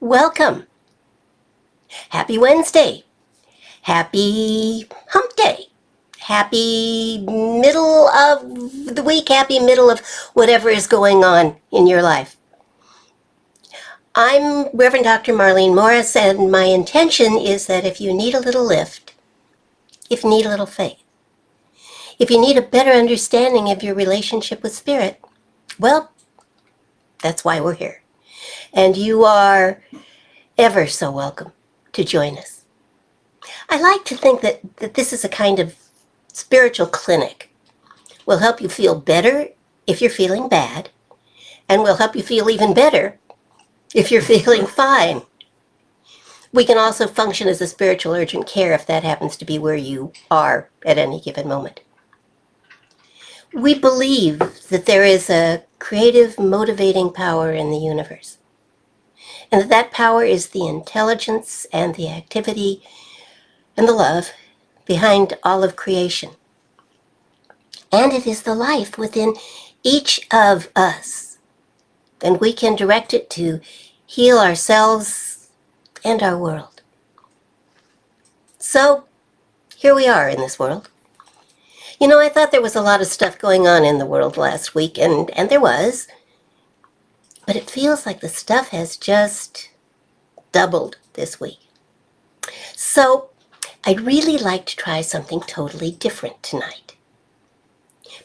Welcome. Happy Wednesday. Happy hump day. Happy middle of the week. Happy middle of whatever is going on in your life. I'm Reverend Dr. Marlene Morris, and my intention is that if you need a little lift, if you need a little faith, if you need a better understanding of your relationship with Spirit, well, that's why we're here. And you are ever so welcome to join us. I like to think that this is a kind of spiritual clinic. Will help you feel better if you're feeling bad, and will help you feel even better if you're feeling fine. We can also function as a spiritual urgent care if that happens to be where you are at any given moment. We believe that there is a creative, motivating power in the universe, and that power is the intelligence and the activity and the love behind all of creation. And it is the life within each of us. And we can direct it to heal ourselves and our world. So, here we are in this world. You know, I thought there was a lot of stuff going on in the world last week, and there was. But it feels like the stuff has just doubled this week. So, I'd really like to try something totally different tonight.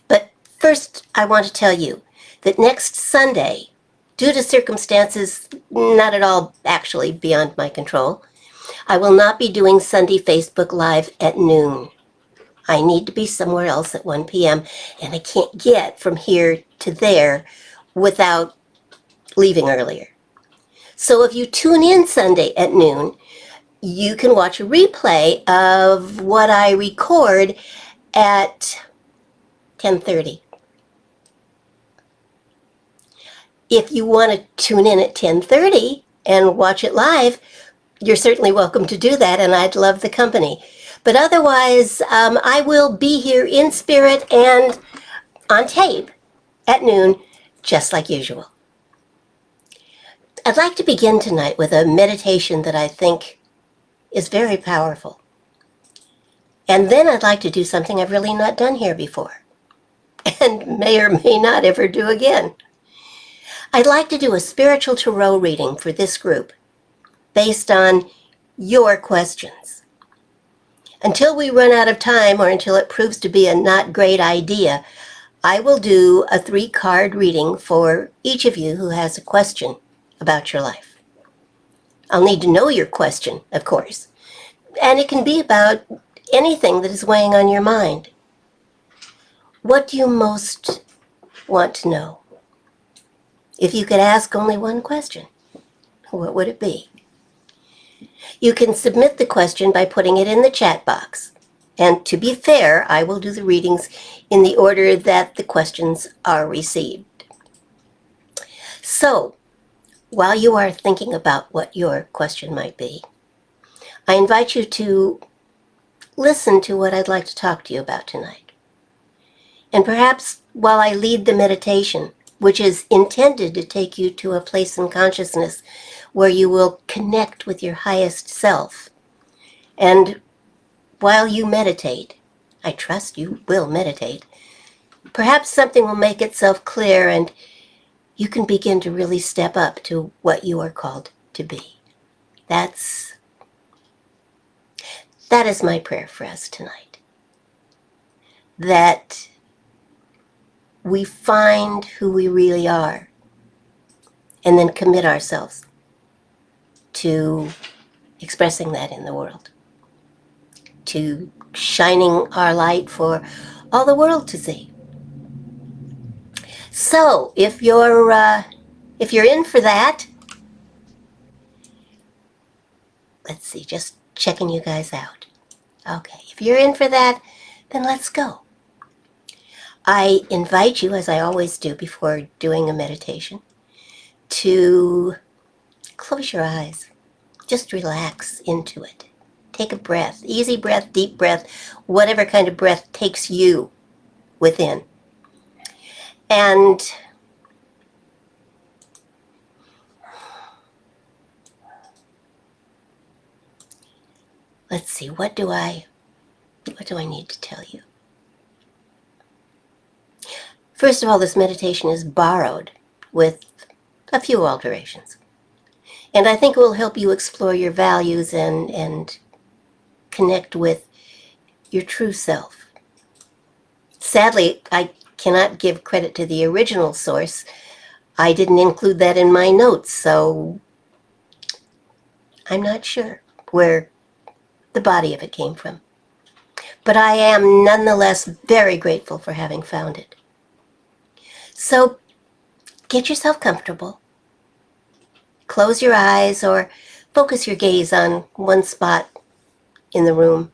But first, I want to tell you that next Sunday, due to circumstances not at all actually beyond my control, I will not be doing Sunday Facebook Live at noon. I need to be somewhere else at 1 p.m., and I can't get from here to there without leaving earlier. So if you tune in Sunday at noon, you can watch a replay of what I record at 10:30. If you want to tune in at 10:30 and watch it live, you're certainly welcome to do that, and I'd love the company. But otherwise, I will be here in spirit and on tape at noon, just like usual. I'd like to begin tonight with a meditation that I think is very powerful. And then I'd like to do something I've really not done here before, and may or may not ever do again. I'd like to do a spiritual tarot reading for this group based on your questions. Until we run out of time, or until it proves to be a not great idea, I will do a 3-card reading for each of you who has a question about your life. I'll need to know your question, of course, and it can be about anything that is weighing on your mind. What do you most want to know? If you could ask only one question, what would it be? You can submit the question by putting it in the chat box. And to be fair, I will do the readings in the order that the questions are received. So, while you are thinking about what your question might be, I invite you to listen to what I'd like to talk to you about tonight. And perhaps while I lead the meditation, which is intended to take you to a place in consciousness where you will connect with your highest self. And while you meditate, I trust you will meditate, perhaps something will make itself clear and you can begin to really step up to what you are called to be. That is my prayer for us tonight. That we find who we really are and then commit ourselves to expressing that in the world, to shining our light for all the world to see. So, if you're in for that, let's see, just checking you guys out. Okay, if you're in for that, then let's go. I invite you, as I always do before doing a meditation, to close your eyes. Just relax into it. Take a breath, easy breath, deep breath, whatever kind of breath takes you within. And Let's see, what do I need to tell you? First of all, this meditation is borrowed with a few alterations. And I think it will help you explore your values and connect with your true self. Sadly, I cannot give credit to the original source. I didn't include that in my notes, so I'm not sure where the body of it came from. But I am nonetheless very grateful for having found it. So get yourself comfortable. Close your eyes or focus your gaze on one spot in the room.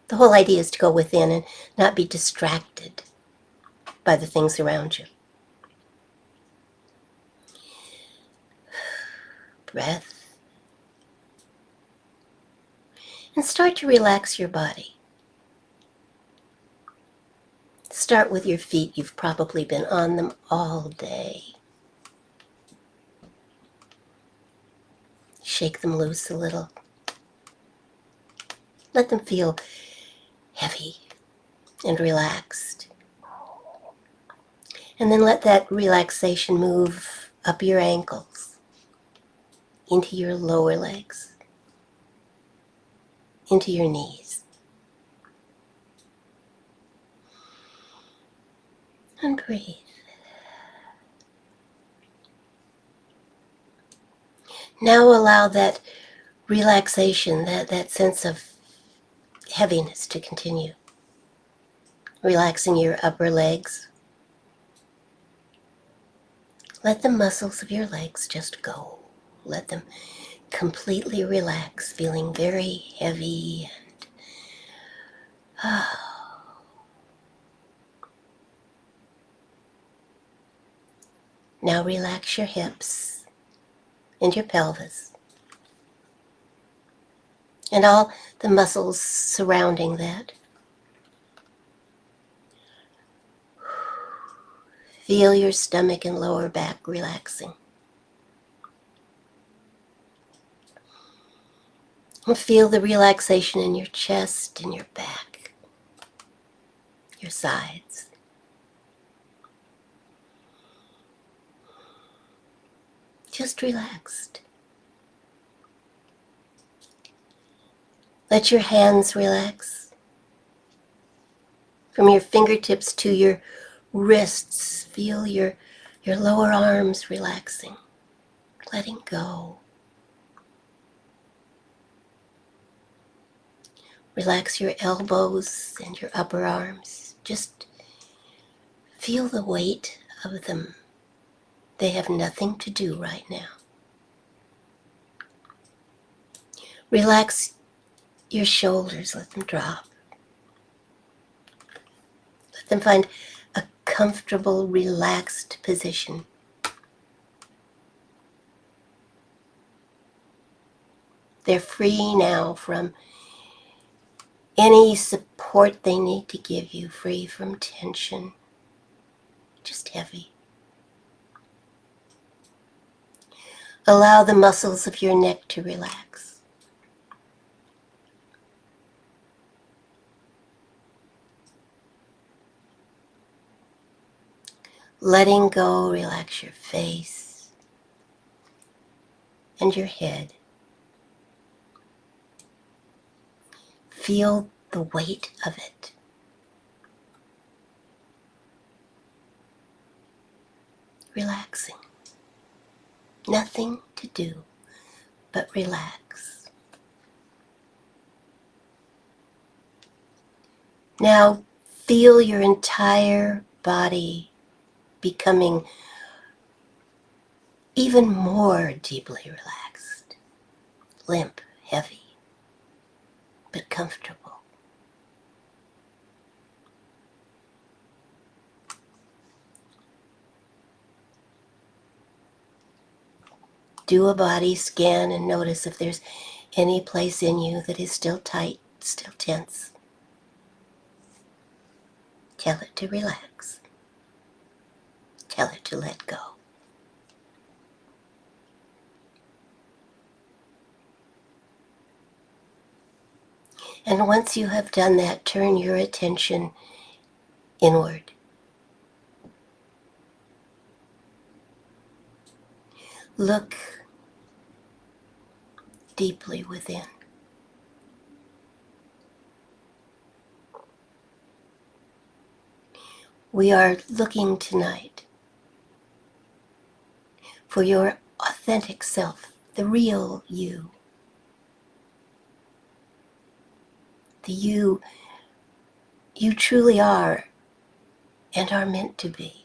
The whole idea is to go within and not be distracted by the things around you. Breath. And start to relax your body. Start with your feet. You've probably been on them all day. Shake them loose a little. Let them feel heavy and relaxed. And then let that relaxation move up your ankles, into your lower legs, into your knees. And breathe. Now allow that relaxation, that sense of heaviness to continue. Relaxing your upper legs. Let the muscles of your legs just go. Let them completely relax, feeling very heavy and now relax your hips and your pelvis and all the muscles surrounding that. Feel your stomach and lower back relaxing. And feel the relaxation in your chest and your back, your sides. Just relaxed. Let your hands relax. From your fingertips to your wrists, feel your lower arms relaxing, letting go. Relax your elbows and your upper arms. Just feel the weight of them. They have nothing to do right now. Relax your shoulders, let them drop. Let them find a comfortable, relaxed position. They're free now from any support they need to give you, free from tension, just heavy. Allow the muscles of your neck to relax. Letting go, relax your face and your head. Feel the weight of it. Relaxing. Nothing to do but relax. Now feel your entire body becoming even more deeply relaxed. Limp, heavy, but comfortable. Do a body scan and notice if there's any place in you that is still tight, still tense. Tell it to relax. Tell it to let go. And once you have done that, turn your attention inward. Look deeply within. We are looking tonight for your authentic self, the real you, the you truly are and are meant to be.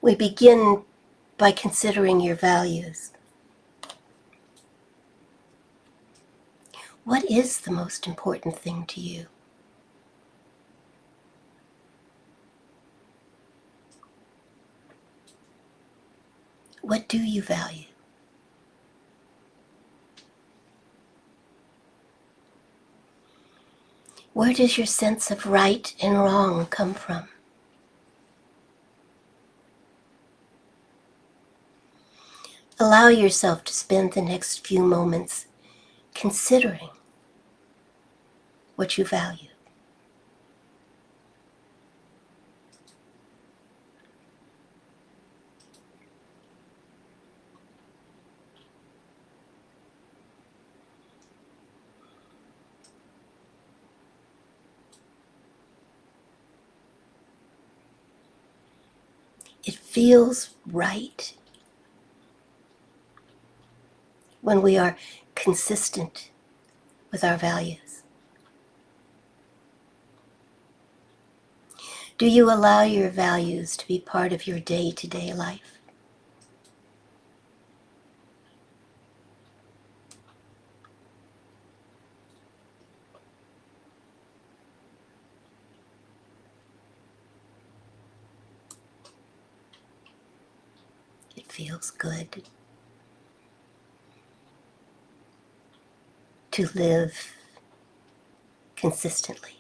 We begin by considering your values. What is the most important thing to you? What do you value? Where does your sense of right and wrong come from? Allow yourself to spend the next few moments considering what you value. It feels right when we are consistent with our values. Do you allow your values to be part of your day-to-day life? It feels good to live consistently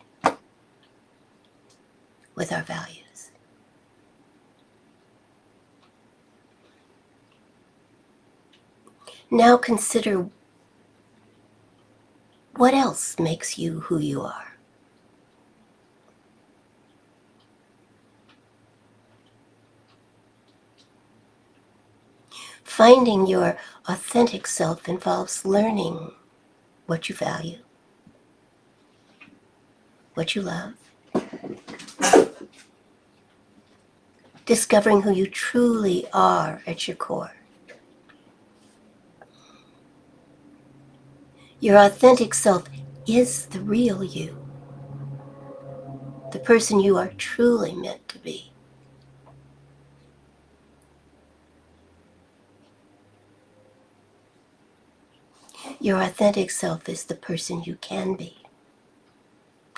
with our values. Now consider what else makes you who you are. Finding your authentic self involves learning what you value, what you love, discovering who you truly are at your core. Your authentic self is the real you, the person you are truly meant to be. Your authentic self is the person you can be,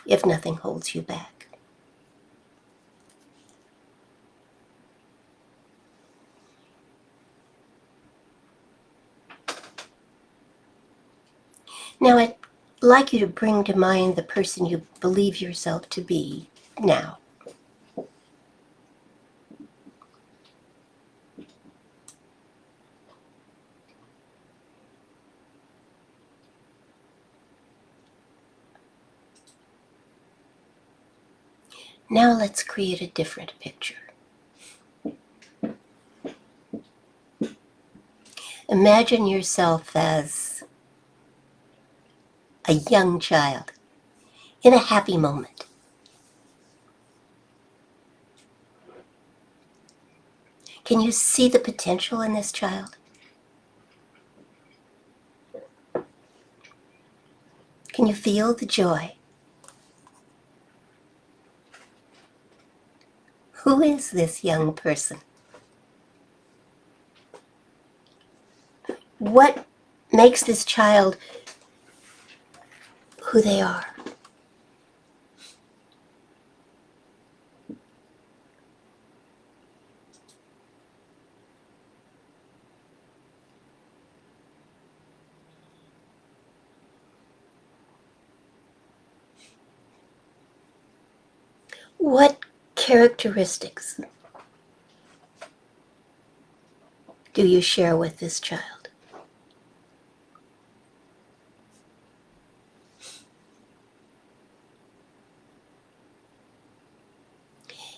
if nothing holds you back. Now, I'd like you to bring to mind the person you believe yourself to be now. Now let's create a different picture. Imagine yourself as a young child in a happy moment. Can you see the potential in this child? Can you feel the joy? Who is this young person? What makes this child who they are? What characteristics do you share with this child?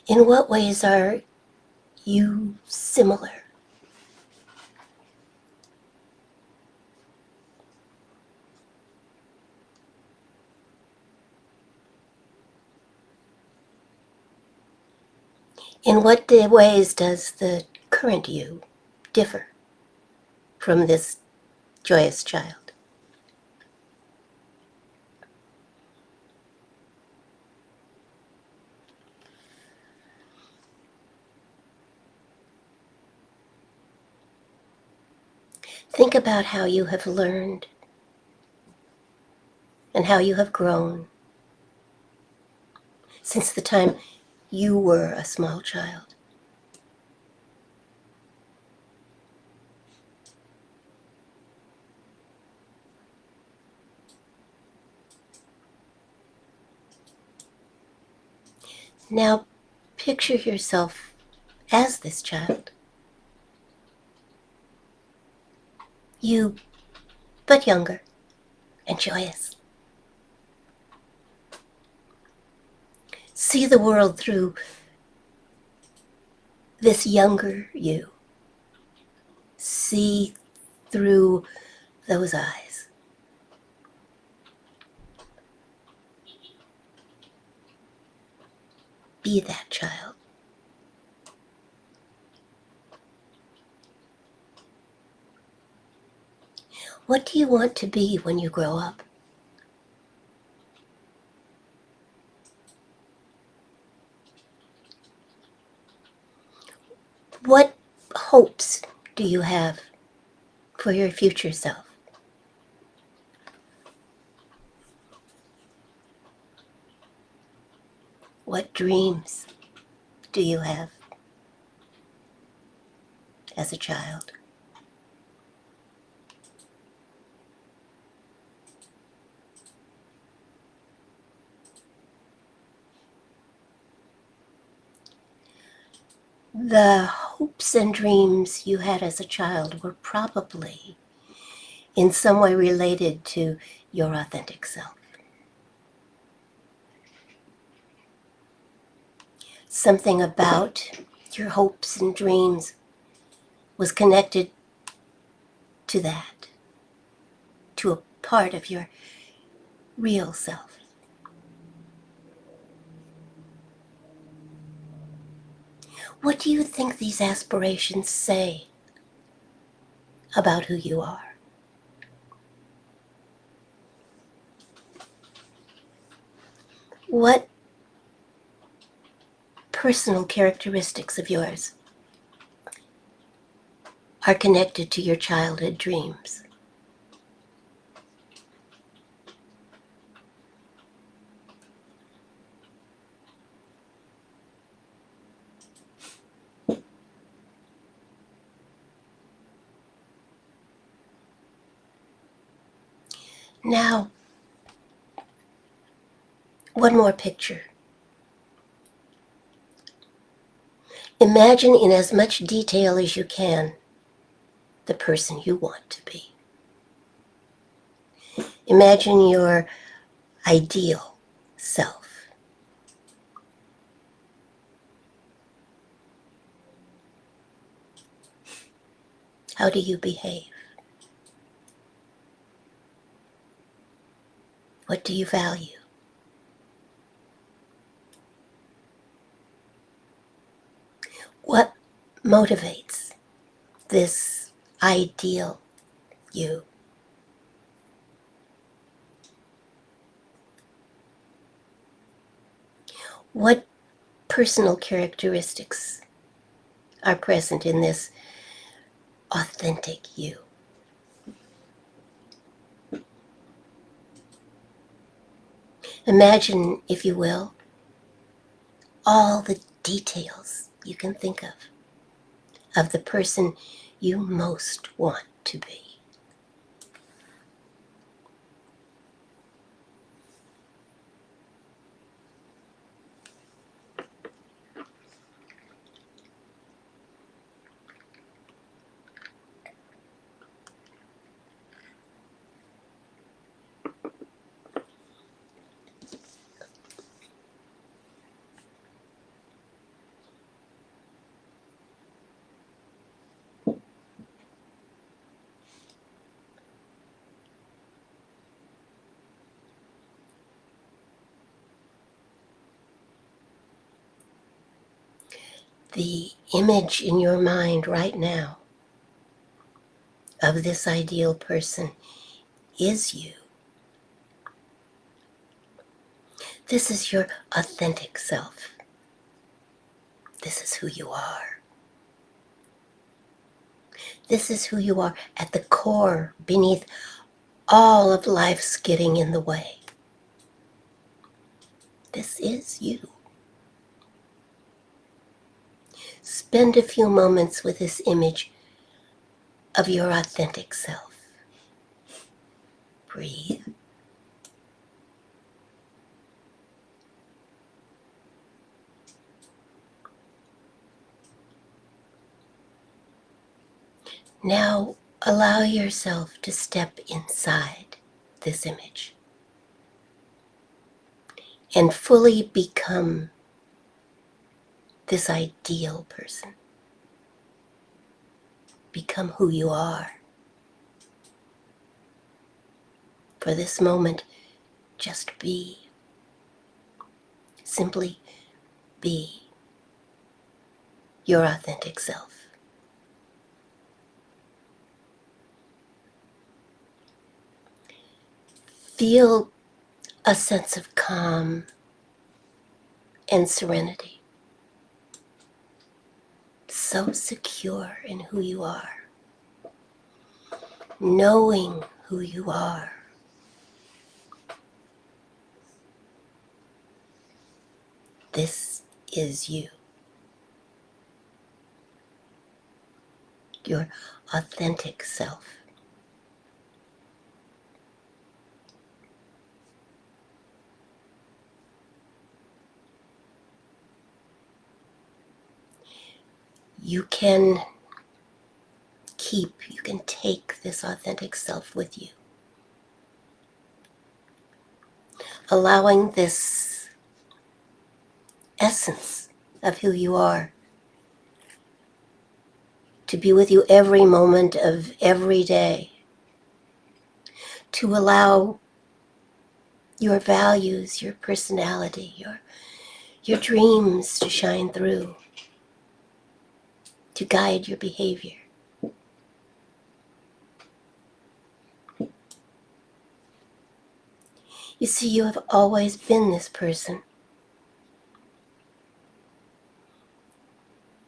In what ways are you similar? In what ways does the current you differ from this joyous child? Think about how you have learned and how you have grown since the time you were a small child. Now picture yourself as this child. You, but younger and joyous. See the world through this younger you. See through those eyes. Be that child. What do you want to be when you grow up? What hopes do you have for your future self? What dreams do you have as a child? The hopes and dreams you had as a child were probably in some way related to your authentic self. Something about your hopes and dreams was connected to that, to a part of your real self. What do you think these aspirations say about who you are? What personal characteristics of yours are connected to your childhood dreams? Now, one more picture. Imagine in as much detail as you can the person you want to be. Imagine your ideal self. How do you behave? What do you value? What motivates this ideal you? What personal characteristics are present in this authentic you? Imagine, if you will, all the details you can think of the person you most want to be. the image in your mind right now of this ideal person is you. This is your authentic self. This is who you are. This is who you are at the core, beneath all of life's getting in the way. This is you. Spend a few moments with this image of your authentic self. Breathe. Now allow yourself to step inside this image and fully become this ideal person. Become who you are. For this moment, just be. Simply be your authentic self. Feel a sense of calm and serenity. So secure in who you are. Knowing who you are. This is you. Your authentic self. You can take this authentic self with you. Allowing this essence of who you are to be with you every moment of every day. To allow your values, your personality, your dreams to shine through, to guide your behavior. You see, you have always been this person.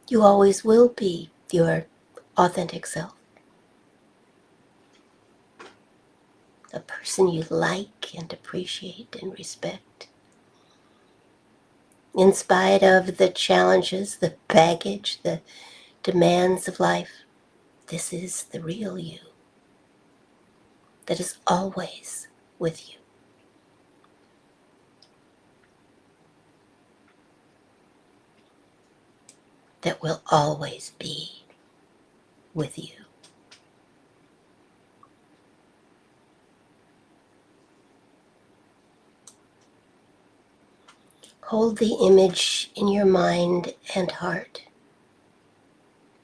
You always will be your authentic self. A person you like and appreciate and respect. In spite of the challenges, the baggage, the demands of life, this is the real you that is always with you. That will always be with you. Hold the image in your mind and heart.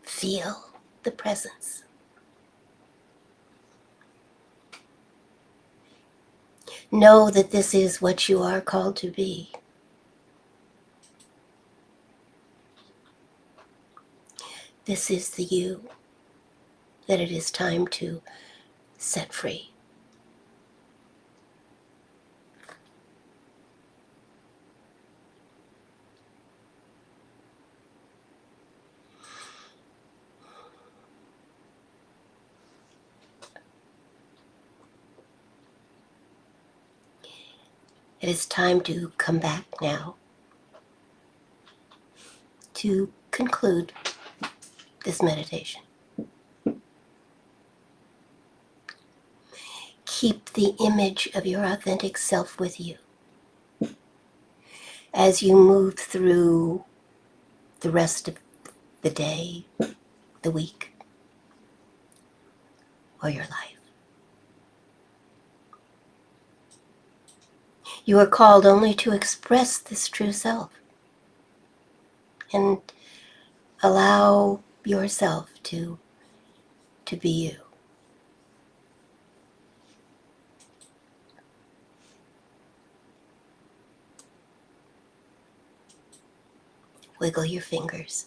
Feel the presence. Know that this is what you are called to be. This is the you that it is time to set free. It is time to come back now to conclude this meditation. Keep the image of your authentic self with you as you move through the rest of the day, the week, or your life. You are called only to express this true self and allow yourself to be you. Wiggle your fingers.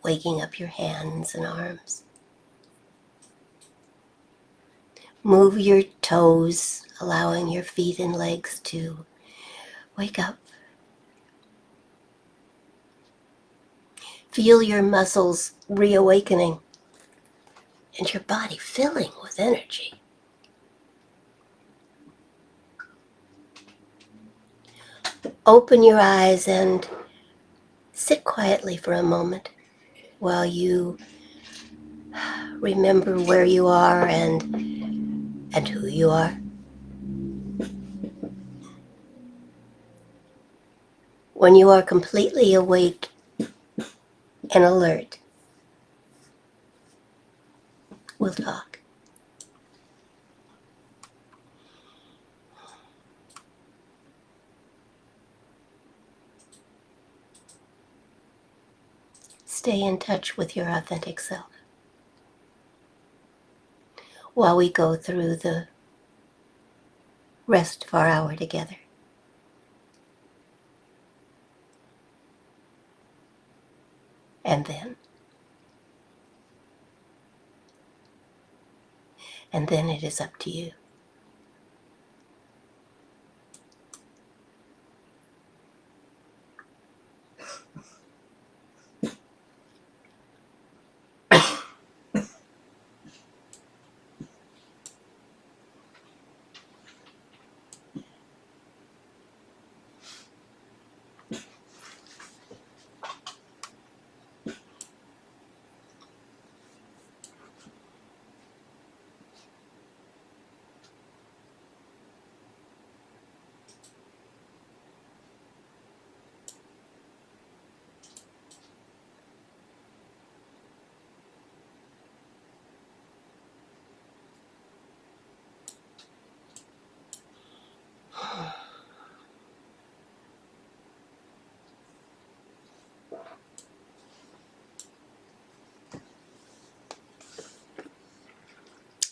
waking up your hands and arms. Move your toes, allowing your feet and legs to wake up. Feel your muscles reawakening and your body filling with energy. Open your eyes and sit quietly for a moment while you remember where you are and who you are. When you are completely awake and alert, we'll talk. Stay in touch with your authentic self while we go through the rest of our hour together. And then it is up to you.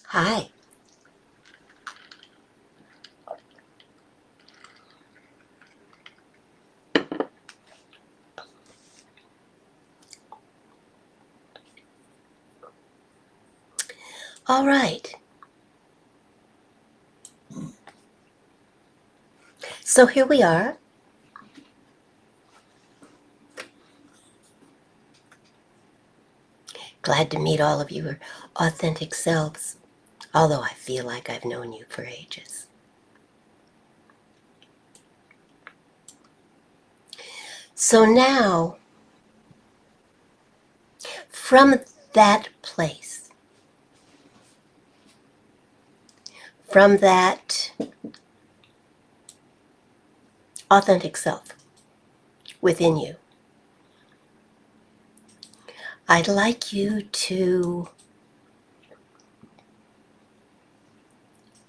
Hi. All right. So here we are. Glad to meet all of your authentic selves, although I feel like I've known you for ages. So now, from that place, from that authentic self within you, I'd like you to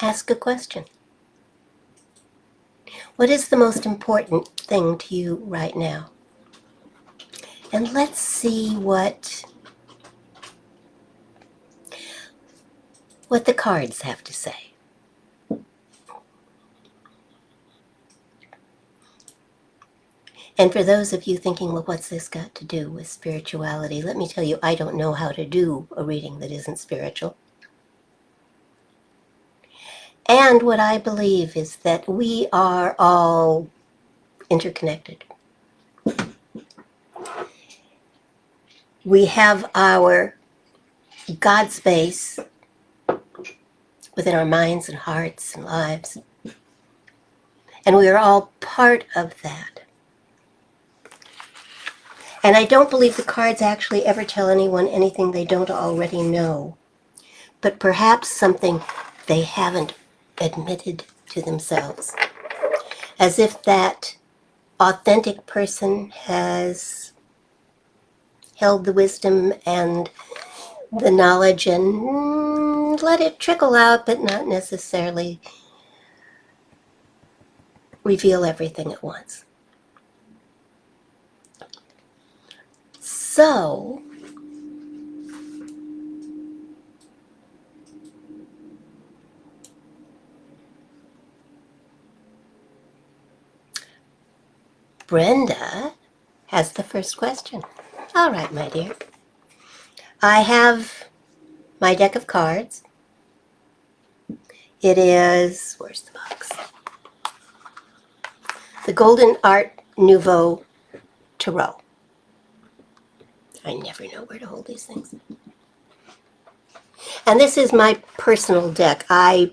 ask a question. What is the most important thing to you right now? And let's see what the cards have to say. And for those of you thinking, well, what's this got to do with spirituality? Let me tell you, I don't know how to do a reading that isn't spiritual. And what I believe is that we are all interconnected. We have our God space within our minds and hearts and lives. And we are all part of that. And I don't believe the cards actually ever tell anyone anything they don't already know, but perhaps something they haven't admitted to themselves. As if that authentic person has held the wisdom and the knowledge and let it trickle out, but not necessarily reveal everything at once. So, Brenda has the first question. All right, my dear. I have my deck of cards. It is, where's the box? The Golden Art Nouveau Tarot. I never know where to hold these things. And this is my personal deck. I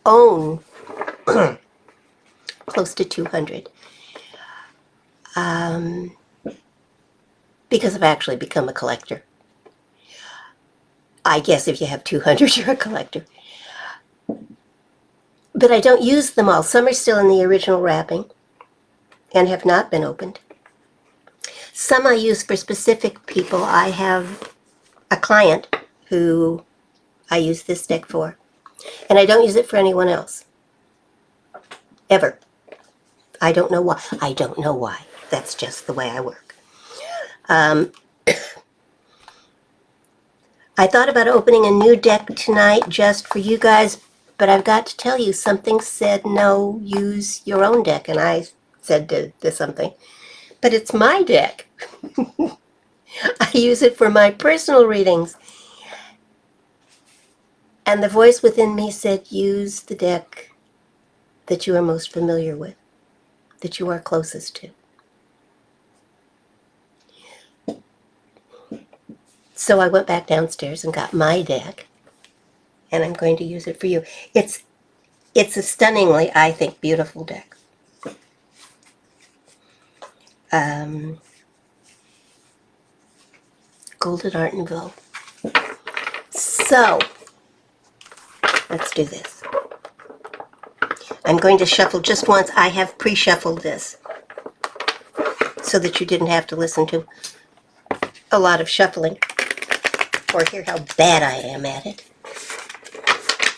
own close to 200. Because I've actually become a collector. I guess if you have 200, you're a collector. But I don't use them all. Some are still in the original wrapping and have not been opened. Some I use for specific people. I have a client who I use this deck for, and I don't use it for anyone else. Ever. I don't know why. I don't know why. That's just the way I work. I thought about opening a new deck tonight just for you guys, but I've got to tell you, something said, no, use your own deck, and I said to something, but it's my deck. I use it for my personal readings. And the voice within me said, use the deck that you are most familiar with, that you are closest to. So I went back downstairs and got my deck, and I'm going to use it for you. It's a stunningly, I think, beautiful deck. Golden Art Nouveau. So, let's do this. I'm going to shuffle just once. I have pre-shuffled this so that you didn't have to listen to a lot of shuffling or hear how bad I am at it.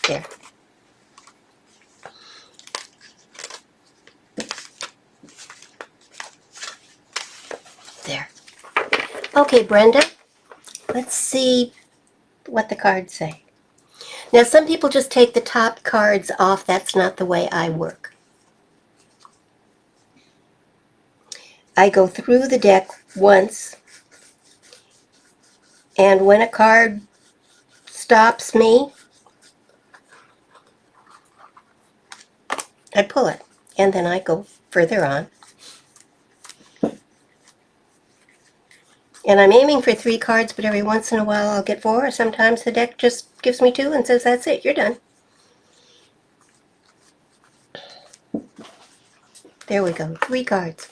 There. There. Okay, Brenda, let's see what the cards say. Now, some people just take the top cards off. That's not the way I work. I go through the deck once, and when a card stops me, I pull it, and then I go further on. And I'm aiming for 3 cards, but every once in a while I'll get 4, or sometimes the deck just gives me 2 and says, that's it, you're done. There we go, 3 cards.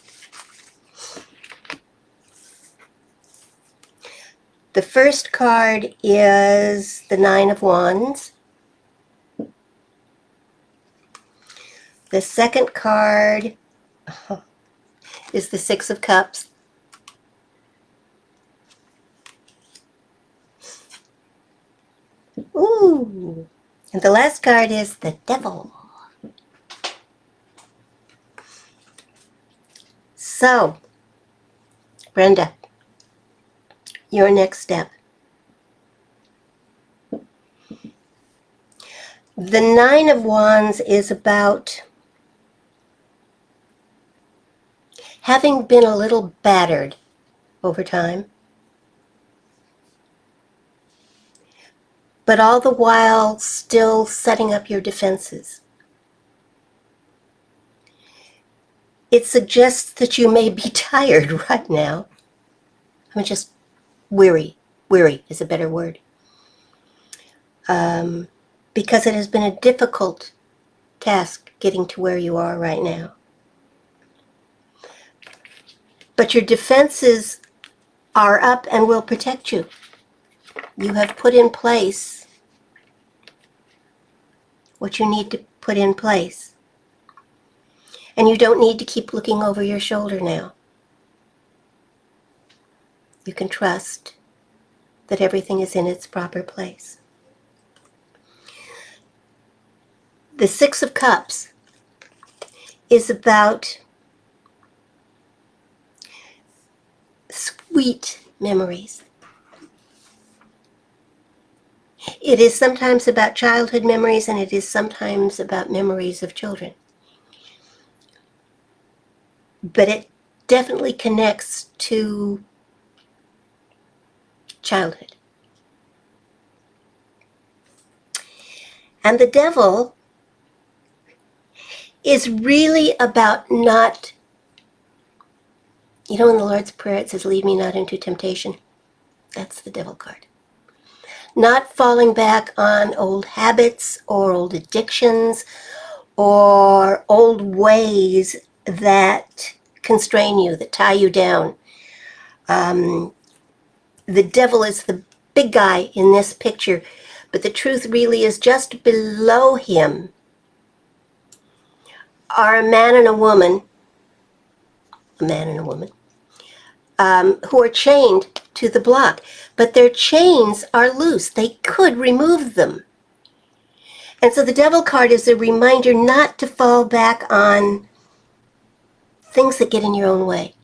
The first card is the 9 of Wands. The second card is the 6 of Cups. Ooh! And the last card is the Devil. So, Brenda, your next step. The 9 of Wands is about having been a little battered over time, but all the while still setting up your defenses. It suggests that you may be tired right now. I mean, just weary. Weary is a better word. Because it has been a difficult task getting to where you are right now. But your defenses are up and will protect you. You have put in place what you need to put in place. And you don't need to keep looking over your shoulder now. You can trust that everything is in its proper place. The 6 of Cups is about sweet memories. It is sometimes about childhood memories, and it is sometimes about memories of children. But it definitely connects to childhood. And the devil is really about not, in the Lord's Prayer it says, lead me not into temptation. That's the devil card. Not falling back on old habits or old addictions or old ways that constrain you, that tie you down. The devil is the big guy in this picture, but the truth really is just below him are a man and a woman, who are chained to the block, but their chains are loose. They could remove them. And so the devil card is a reminder not to fall back on things that get in your own way.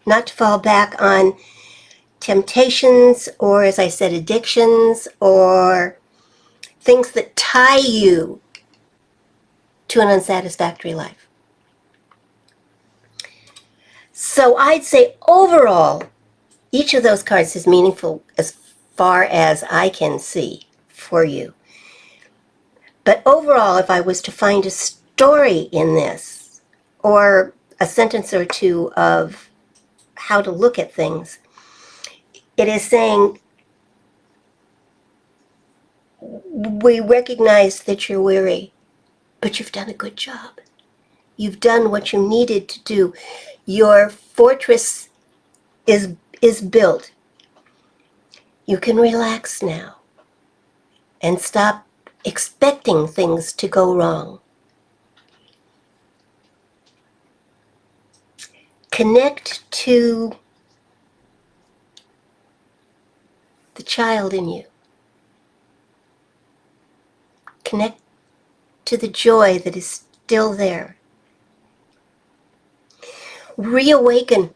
Not to fall back on temptations or, as I said, addictions or things that tie you to an unsatisfactory life. So I'd say overall, each of those cards is meaningful as far as I can see for you. But overall, if I was to find a story in this, or a sentence or two of how to look at things, it is saying, we recognize that you're weary, but you've done a good job. You've done what you needed to do. Your fortress is built. You can relax now and stop expecting things to go wrong. Connect to the child in you. Connect to the joy that is still there. Reawaken.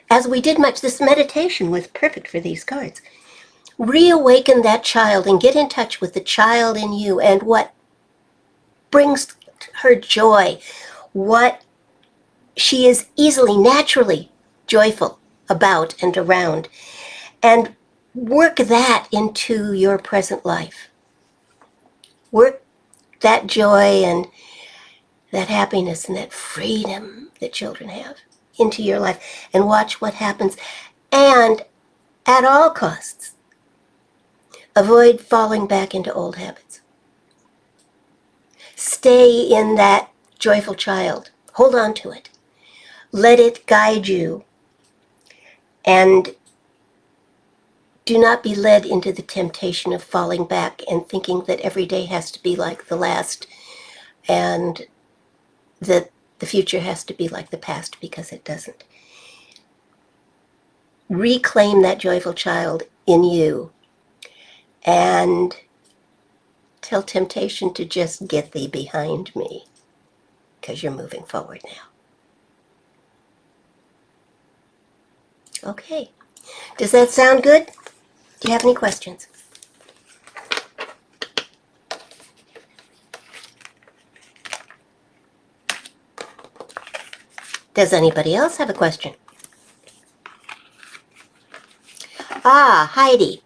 As we did much, this meditation was perfect for these cards. Reawaken that child and get in touch with the child in you and what brings her joy, what she is easily, naturally joyful about and around, and work that into your present life. Work that joy and that happiness and that freedom that children have into your life and watch what happens. And at all costs, avoid falling back into old habits. Stay in that joyful child. Hold on to it. Let it guide you. And do not be led into the temptation of falling back and thinking that every day has to be like the last and that the future has to be like the past, because it doesn't. Reclaim that joyful child in you and tell temptation to just get thee behind me, because you're moving forward now. Okay. Does that sound good? Do you have any questions? Does anybody else have a question? Heidi.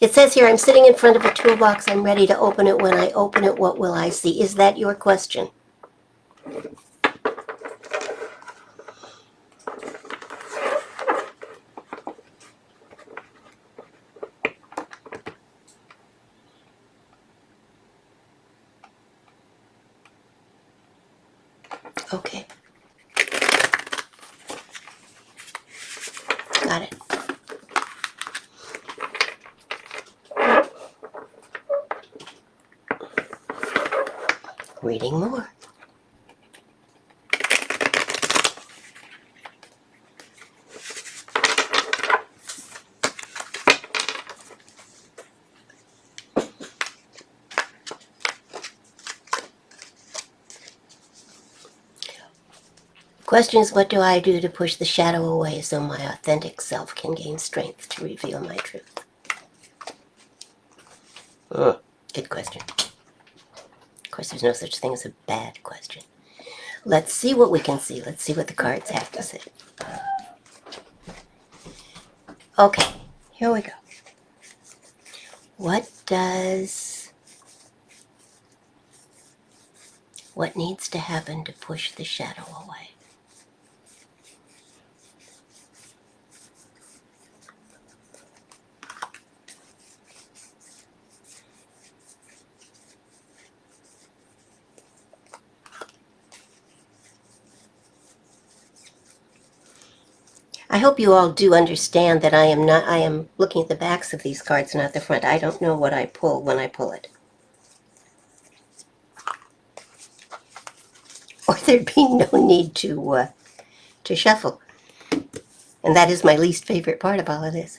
It says here, I'm sitting in front of a toolbox. I'm ready to open it. When I open it, what will I see? Is that your question? Okay. Got it. Reading more. Question is, what do I do to push the shadow away so my authentic self can gain strength to reveal my truth? Good question. Of course, there's no such thing as a bad question. Let's see what we can see. Let's see what the cards have to say. Okay, here we go. What needs to happen to push the shadow away? I hope you all do understand that I am looking at the backs of these cards, not the front. I don't know what I pull when I pull it. Or there'd be no need to shuffle. And that is my least favorite part of all of this.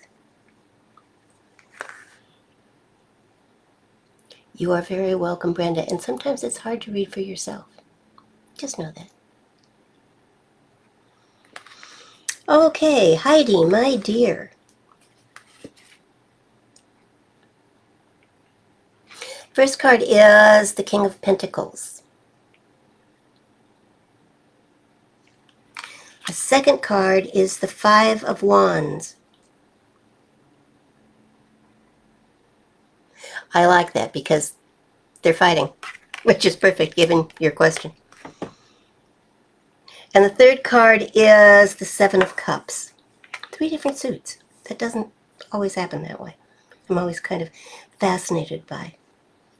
You are very welcome, Brenda, and sometimes it's hard to read for yourself. Just know that. Okay, Heidi, my dear. First card is the King of Pentacles. The second card is the Five of Wands. I like that because they're fighting, which is perfect given your question. And the third card is the Seven of Cups. 3 different suits. That doesn't always happen that way. I'm always kind of fascinated by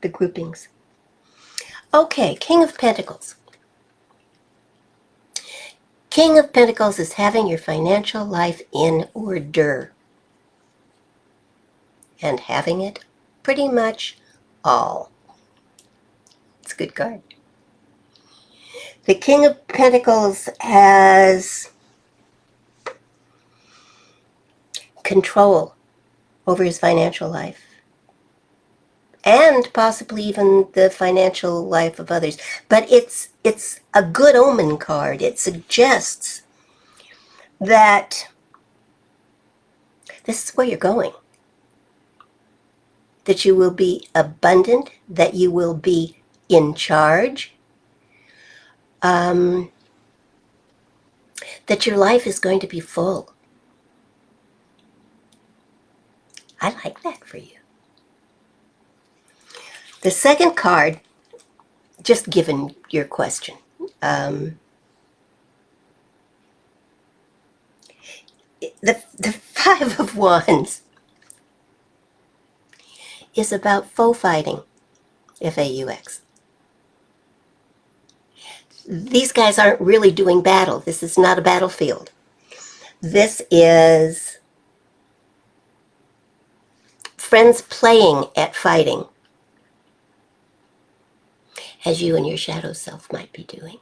the groupings. Okay, King of Pentacles. King of Pentacles is having your financial life in order. And having it pretty much all. It's a good card. The King of Pentacles has control over his financial life. And possibly even the financial life of others. But it's a good omen card. It suggests that this is where you're going. That you will be abundant, that you will be in charge, that your life is going to be full. I like that for you. The second card, just given your question, the Five of Wands is about faux fighting, F-A-U-X. These guys aren't really doing battle. This is not a battlefield. This is friends playing at fighting, as you and your shadow self might be doing.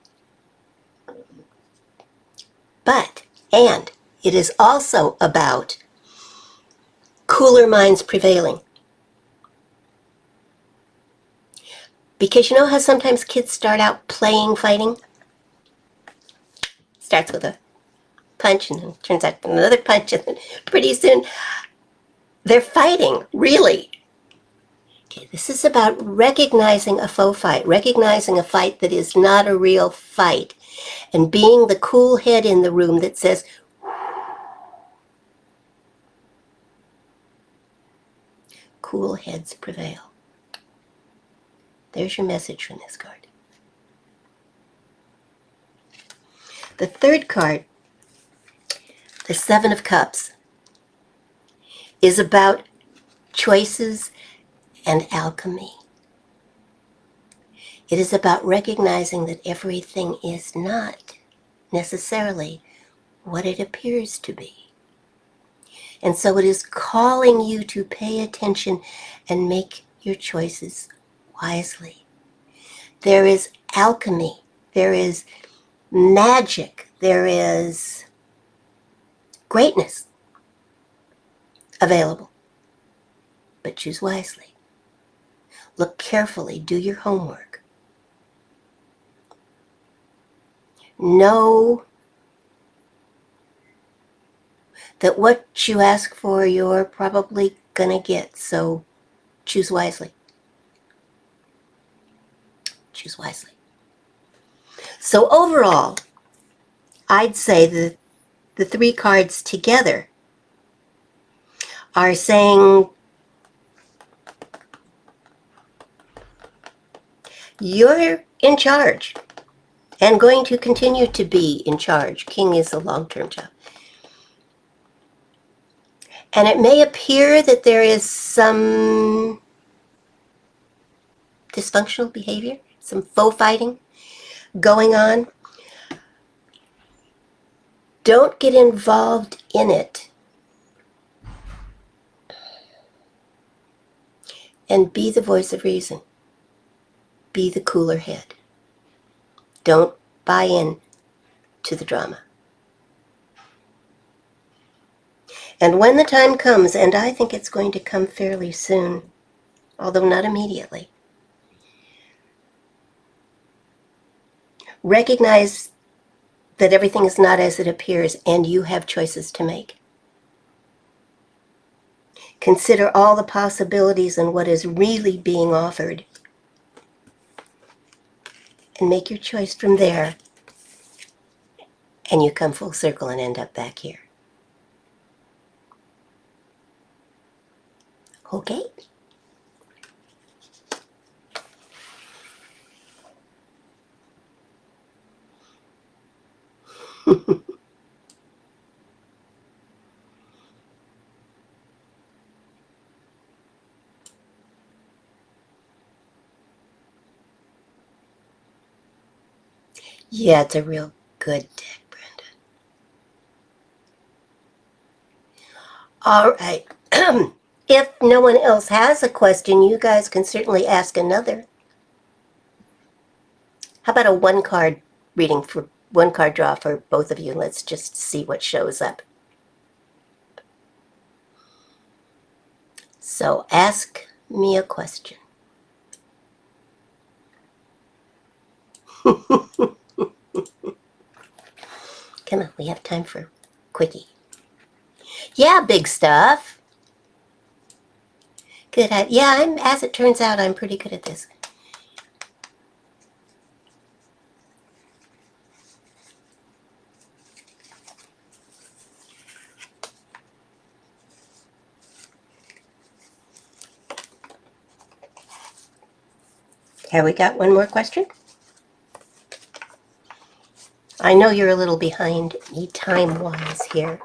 And it is also about cooler minds prevailing. Because you know how sometimes kids start out playing fighting? Starts with a punch and then turns out another punch, and then pretty soon they're fighting, really. Okay, this is about recognizing a faux fight, recognizing a fight that is not a real fight, and being the cool head in the room that says, cool heads prevail. There's your message from this card. The third card, the Seven of Cups, is about choices and alchemy. It is about recognizing that everything is not necessarily what it appears to be. And so it is calling you to pay attention and make your choices wisely. There is alchemy, there is magic, there is greatness available. But choose wisely. Look carefully, do your homework. Know that what you ask for, you're probably gonna get, so choose wisely. Choose wisely. So overall, I'd say that the 3 cards together are saying, you're in charge and going to continue to be in charge. King is a long-term job. And it may appear that there is some dysfunctional behavior, some faux fighting going on. Don't get involved in it. And be the voice of reason. Be the cooler head. Don't buy in to the drama. And when the time comes, and I think it's going to come fairly soon, although not immediately, recognize that everything is not as it appears, and you have choices to make. Consider all the possibilities and what is really being offered, and make your choice from there, and you come full circle and end up back here. Okay? Yeah, it's a real good deck, Brenda. All right. If no one else has a question, you guys can certainly ask another. How about a one-card reading for one-card draw for both of you? Let's just see what shows up. So ask me a question. Come on, we have time for quickie. Yeah, big stuff. Good. Yeah, as it turns out, I'm pretty good at this. Have we got one more question? I know you're a little behind me time-wise here,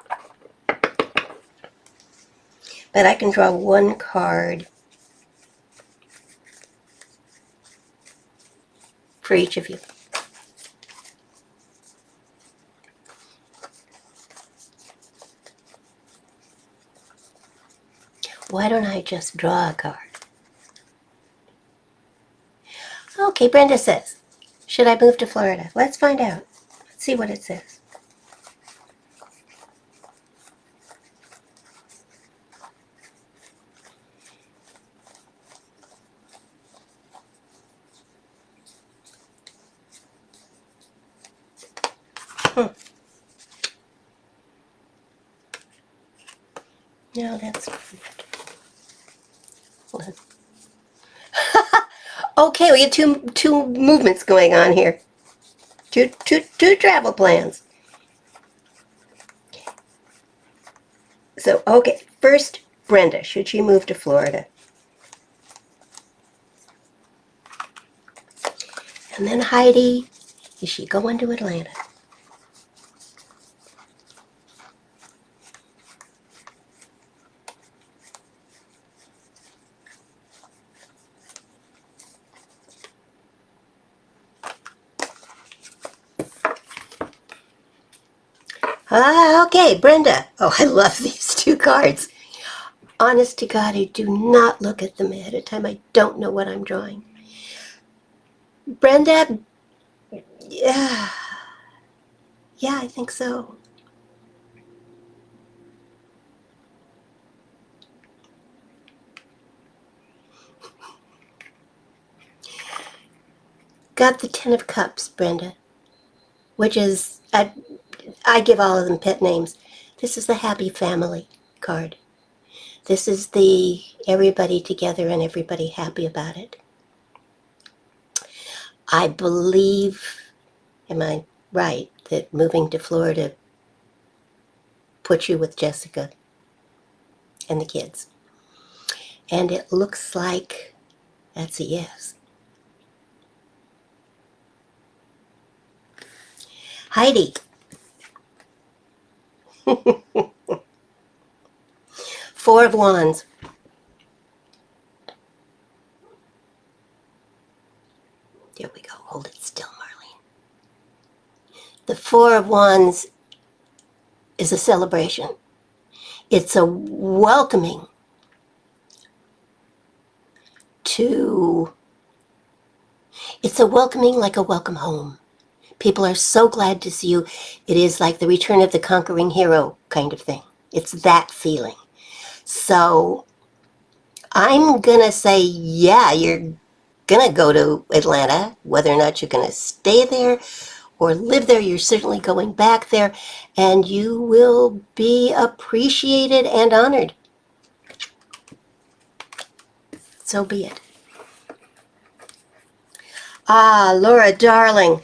but I can draw one card for each of you. Why don't I just draw a card? Okay, Brenda says, should I move to Florida? Let's find out. Let's see what it says. No, that's hold on. Okay, we have two movements going on here. Two travel plans. So, okay, first, Brenda, should she move to Florida? And then Heidi, is she going to Atlanta? Okay, Brenda. Oh, I love these two cards. Honest to God, I do not look at them ahead of time. I don't know what I'm drawing. Brenda, yeah, I think so. Got the Ten of Cups, Brenda, which is, I give all of them pet names. This is the happy family card. This is the everybody together and everybody happy about it. I believe, am I right, that moving to Florida puts you with Jessica and the kids. And it looks like that's a yes. Heidi. Four of Wands. There we go. Hold it still, Marlene. The Four of Wands is a celebration. It's a welcoming it's a welcoming like a welcome home. People are so glad to see you. It is like the return of the conquering hero kind of thing. It's that feeling. So I'm going to say, yeah, you're going to go to Atlanta. Whether or not you're going to stay there or live there, you're certainly going back there, and you will be appreciated and honored. So be it. Ah, Laura, darling,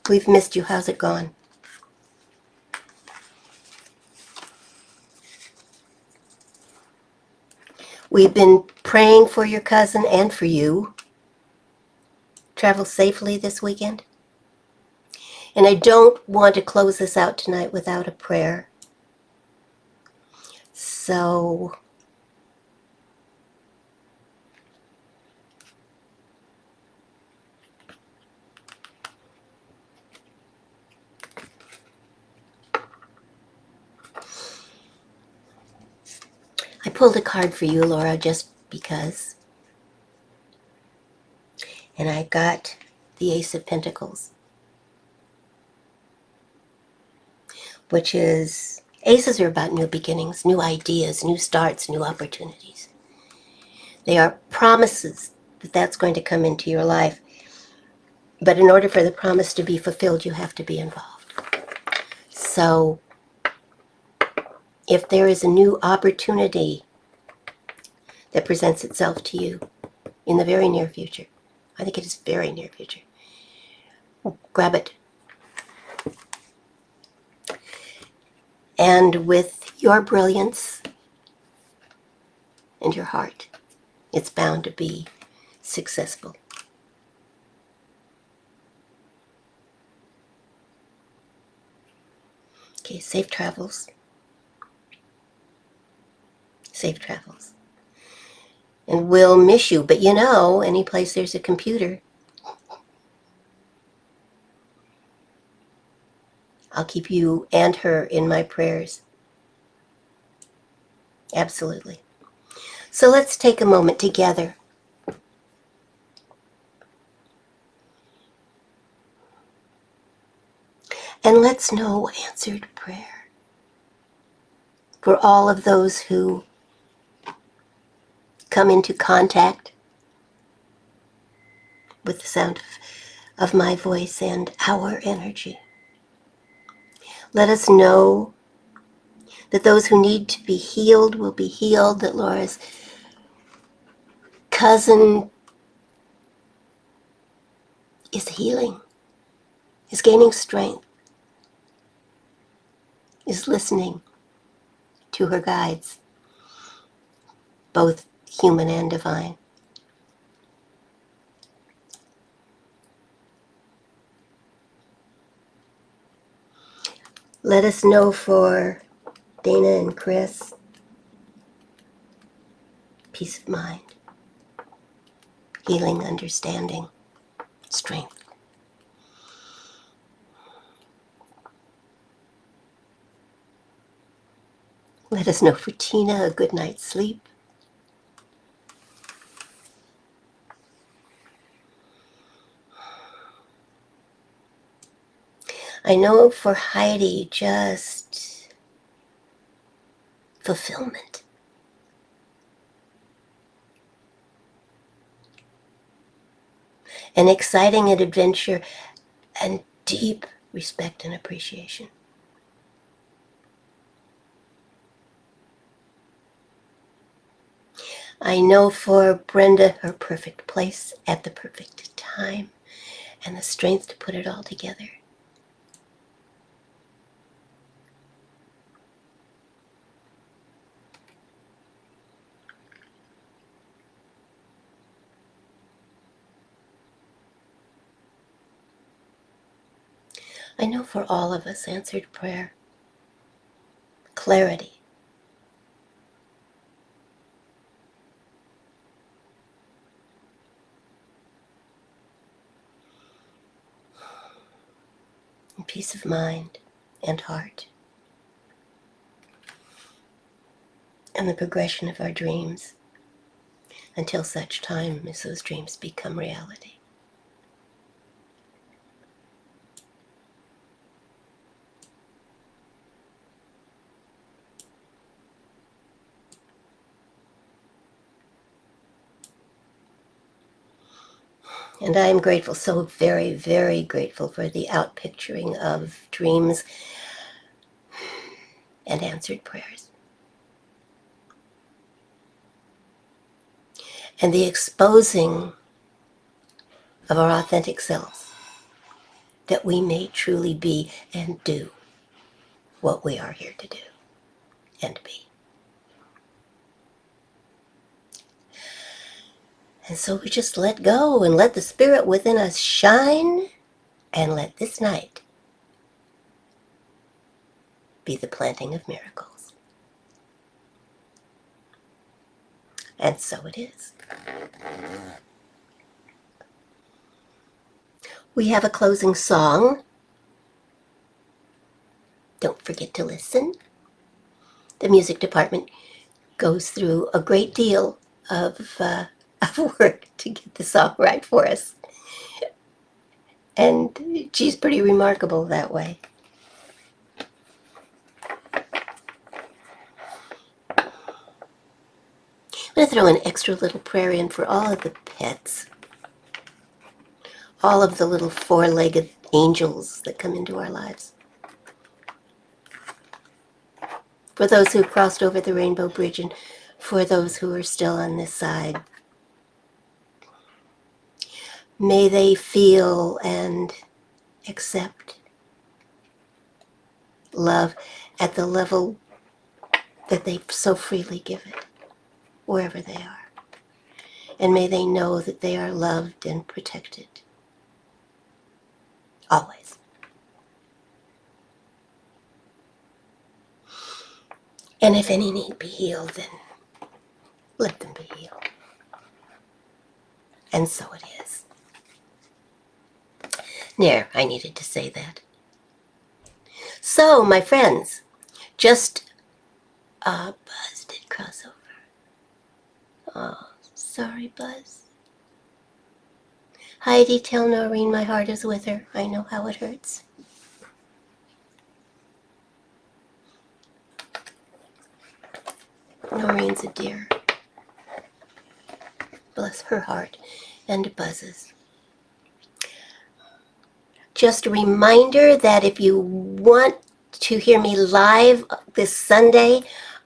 we've missed you. How's it gone? We've been praying for your cousin and for you. Travel safely this weekend. And I don't want to close this out tonight without a prayer. So I pulled a card for you, Laura, just because. And I got the Ace of Pentacles, which is, aces are about new beginnings, new ideas, new starts, new opportunities. They are promises that that's going to come into your life. But in order for the promise to be fulfilled, you have to be involved. So if there is a new opportunity that presents itself to you in the very near future, I think it is very near future, grab it. And with your brilliance and your heart, it's bound to be successful. Okay, safe travels. Safe travels. And we'll miss you, but you know, any place there's a computer, I'll keep you and her in my prayers. Absolutely. So let's take a moment together. And let's know answered prayer for all of those who come into contact with the sound of my voice and our energy. Let us know that those who need to be healed will be healed, that Laura's cousin is healing, is gaining strength, is listening to her guides, both human and divine. Let us know for Dana and Chris, peace of mind, healing, understanding, strength. Let us know for Tina a good night's sleep. I know for Heidi, just fulfillment. An exciting adventure and deep respect and appreciation. I know for Brenda, her perfect place at the perfect time and the strength to put it all together. I know for all of us, answered prayer, clarity, and peace of mind and heart, and the progression of our dreams until such time as those dreams become reality. And I am grateful, so very, very grateful for the outpicturing of dreams and answered prayers. And the exposing of our authentic selves, that we may truly be and do what we are here to do and be. And so we just let go and let the spirit within us shine, and let this night be the planting of miracles. And so it is. We have a closing song. Don't forget to listen. The music department goes through a great deal of work to get the song right for us. And she's pretty remarkable that way. I'm going to throw an extra little prayer in for all of the pets. All of the little four-legged angels that come into our lives. For those who crossed over the Rainbow Bridge, and for those who are still on this side. May they feel and accept love at the level that they so freely give it, wherever they are. And may they know that they are loved and protected. Always. And if any need be healed, then let them be healed. And so it is. There, I needed to say that. So, my friends, just Buzz did cross over. Oh, sorry, Buzz. Heidi, tell Noreen my heart is with her. I know how it hurts. Noreen's a dear. Bless her heart and Buzz's. Just a reminder that if you want to hear me live this Sunday,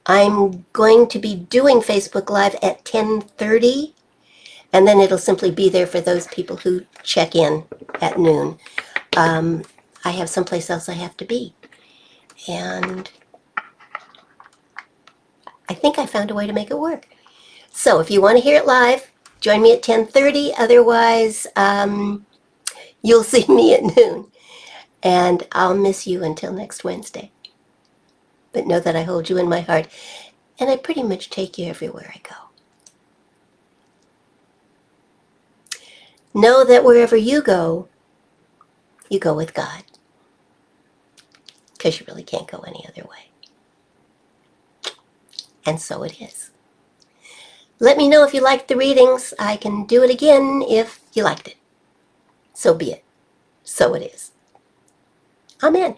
I'm going to be doing Facebook Live at 10:30, and then it'll simply be there for those people who check in at noon. I have someplace else I have to be, and I think I found a way to make it work. So if you want to hear it live, join me at 10:30. Otherwise, you'll see me at noon. And I'll miss you until next Wednesday. But know that I hold you in my heart, and I pretty much take you everywhere I go. Know that wherever you go with God. Because you really can't go any other way. And so it is. Let me know if you liked the readings. I can do it again if you liked it. So be it. So it is. Amen.